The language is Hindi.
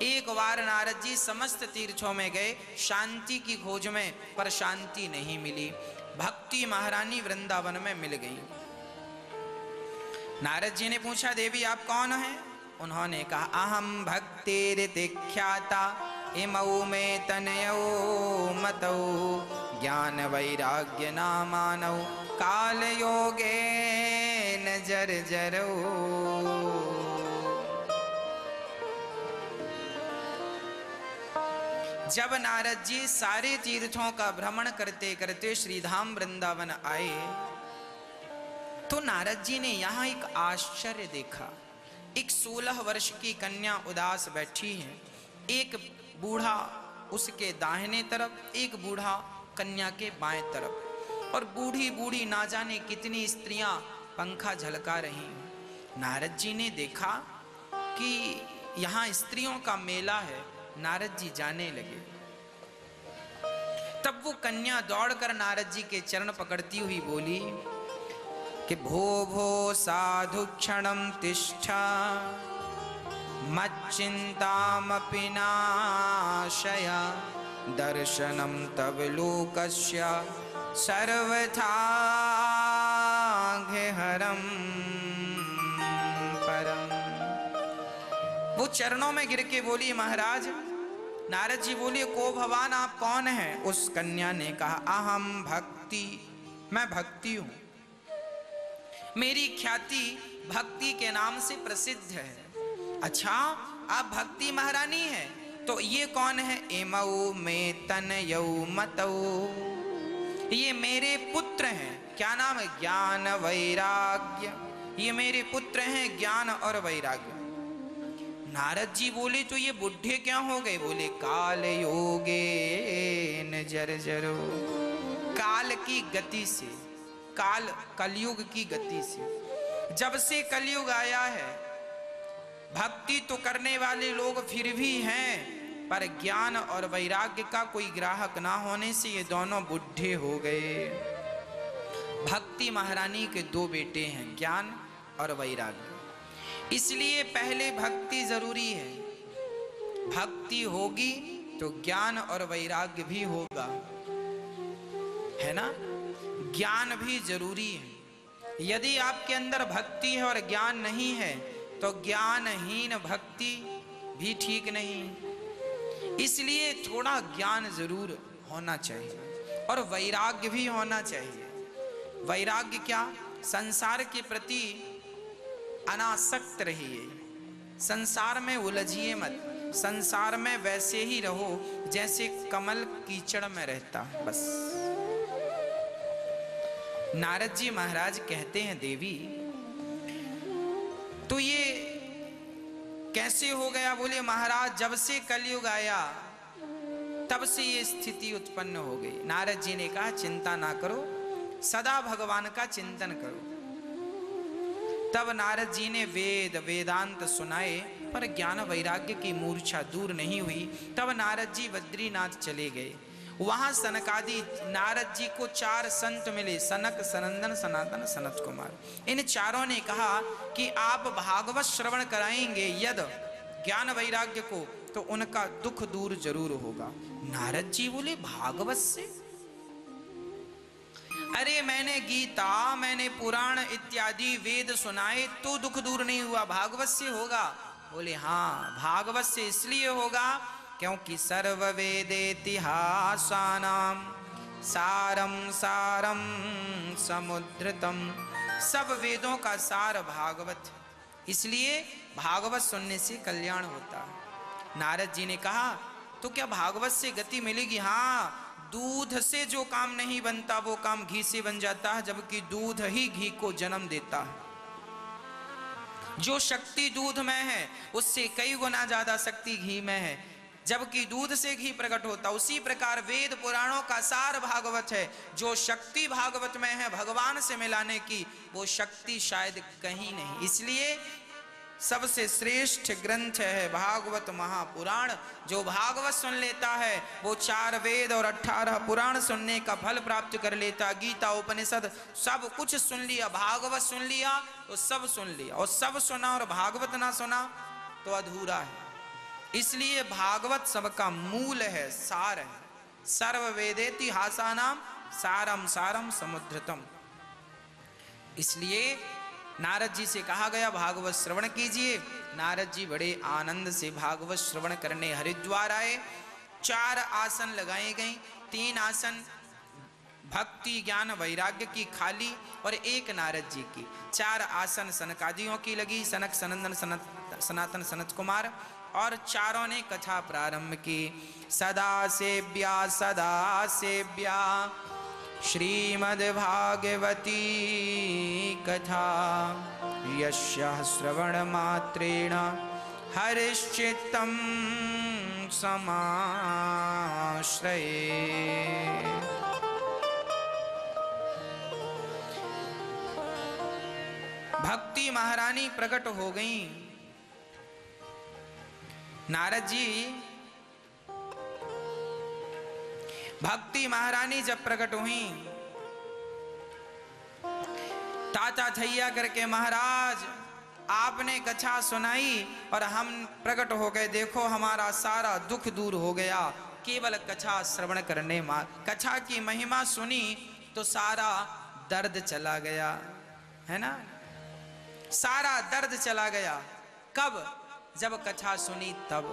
एक बार नारद जी समस्त तीर्थों में गए शांति की खोज में, पर शांति नहीं मिली। भक्ति महारानी वृंदावन में मिल गई। नारद जी ने पूछा, देवी आप कौन हैं? उन्होंने कहा, अहम भक्तिरिति ख्याता इमौ में तनयो मतौ ज्ञान वैराग्य नामानौ काल योगे न जर्जरौ। जब नारद जी सारे तीर्थों का भ्रमण करते करते श्रीधाम वृंदावन आए तो नारद जी ने यहां एक आश्चर्य देखा। एक 16 वर्ष की कन्या उदास बैठी है, एक बूढ़ा उसके दाहिने तरफ, एक बूढ़ा कन्या के बाएं तरफ, और बूढ़ी बूढ़ी ना जाने कितनी स्त्रियां पंखा झलका रही हैं। नारद जी ने देखा कि यहाँ स्त्रियों का मेला है। नारद जी जाने लगे। तब वो कन्या दौड़कर नारद जी के चरण पकड़ती हुई बोली कि भो भो साधु क्षणं तिष्ठा मच्चिन्तामपि नाशय दर्शनं तव लोकस्य सर्वथा घेहरं परम। वो चरणों में गिर के बोली, महाराज। नारद जी बोले, को भगवान आप कौन हैं? उस कन्या ने कहा, अहम भक्ति, मैं भक्ति हूं। मेरी ख्याति भक्ति के नाम से प्रसिद्ध है। अच्छा, आप भक्ति महारानी हैं, तो ये कौन है? एमौ में तनयौ मतौ, ये मेरे पुत्र हैं। क्या नाम है? ज्ञान वैराग्य। ये मेरे पुत्र हैं, ज्ञान और वैराग्य। नारद जी बोले, तो ये बुढ़े क्या हो गए? बोले, काल योगे न जर्जरो, काल की गति से, काल कलयुग की गति से। जब से कलयुग आया है, भक्ति तो करने वाले लोग फिर भी हैं, पर ज्ञान और वैराग्य का कोई ग्राहक ना होने से ये दोनों बुढ़े हो गए। भक्ति महारानी के दो बेटे हैं, ज्ञान और वैराग्य। इसलिए पहले भक्ति जरूरी है। भक्ति होगी तो ज्ञान और वैराग्य भी होगा, है ना? ज्ञान भी जरूरी है। यदि आपके अंदर भक्ति है और ज्ञान नहीं है तो ज्ञानहीन भक्ति भी ठीक नहीं। इसलिए थोड़ा ज्ञान जरूर होना चाहिए और वैराग्य भी होना चाहिए। वैराग्य क्या? संसार के प्रति अनासक्त रहिए, संसार में उलझिए मत, संसार में वैसे ही रहो जैसे कमल कीचड़ में रहता है, बस। नारद जी महाराज कहते हैं, देवी तो ये कैसे हो गया? बोले, महाराज जब से कलयुग आया तब से ये स्थिति उत्पन्न हो गई। नारद जी ने कहा, चिंता ना करो, सदा भगवान का चिंतन करो। तब नारद जी ने वेद वेदांत सुनाए, पर ज्ञान वैराग्य की मूर्छा दूर नहीं हुई। तब नारद जी बद्रीनाथ चले गए। वहां सनकादि नारद जी को 4 संत मिले, सनक, सनंदन, सनातन, सनत कुमार। इन चारों ने कहा कि आप भागवत श्रवण कराएंगे यद ज्ञान वैराग्य को, तो उनका दुख दूर जरूर होगा। नारद जी बोले, भागवत से? अरे मैंने गीता, मैंने पुराण इत्यादि वेद सुनाए तो दुख दूर नहीं हुआ, भागवत से होगा? बोले, हाँ, भागवत से इसलिए होगा क्योंकि सर्व वेदेतिहासानाम सारम सारम समुद्रतम, सब वेदों का सार भागवत, इसलिए भागवत सुनने से कल्याण होता है। नारद जी ने कहा, तो क्या भागवत से गति मिलेगी? हाँ, दूध से जो काम नहीं बनता वो काम घी से बन जाता है, जबकि दूध ही घी को जन्म देता है। जो शक्ति दूध में है उससे कई गुना ज्यादा शक्ति घी में है, जबकि दूध से घी प्रकट होता। उसी प्रकार वेद पुराणों का सार भागवत है। जो शक्ति भागवत में है भगवान से मिलाने की, वो शक्ति शायद कहीं नहीं। इसलिए सबसे श्रेष्ठ ग्रंथ है भागवत महापुराण। जो भागवत सुन लेता है वो 4 वेद और 18 पुराण सुनने का फल प्राप्त कर लेता। गीता, उपनिषद सब कुछ सुन लिया, भागवत सुन लिया तो सब सुन लिया, और सब सुना और भागवत ना सुना तो अधूरा है। इसलिए भागवत सबका मूल है, सार है। सर्व वेदेति हासानाम सारम सारम समुद्रतम। इसलिए नारद जी से कहा गया भागवत श्रवण कीजिए। नारद जी बड़े आनंद से भागवत श्रवण करने हरिद्वार आए। 4 आसन लगाए गए, 3 आसन भक्ति ज्ञान वैराग्य की खाली और 1 नारद जी की। 4 आसन सनकादियों की लगी, सनक सनंदन सनातन सनत कुमार, और चारों ने कथा प्रारंभ की। सदा सेव्या श्रीमद् भागवती कथा, यस्याः श्रवण मात्रेण हरिश्चित्तं समाश्रये। भक्ति महारानी प्रकट हो गई। नारद जी भक्ति महारानी जब प्रकट हुई, ताता थैया करके महाराज आपने कथा सुनाई और हम प्रकट हो गए, देखो हमारा सारा दुख दूर हो गया केवल कथा श्रवण करने। कथा की महिमा सुनी तो सारा दर्द चला गया, है ना, सारा दर्द चला गया। कब? जब कथा सुनी तब।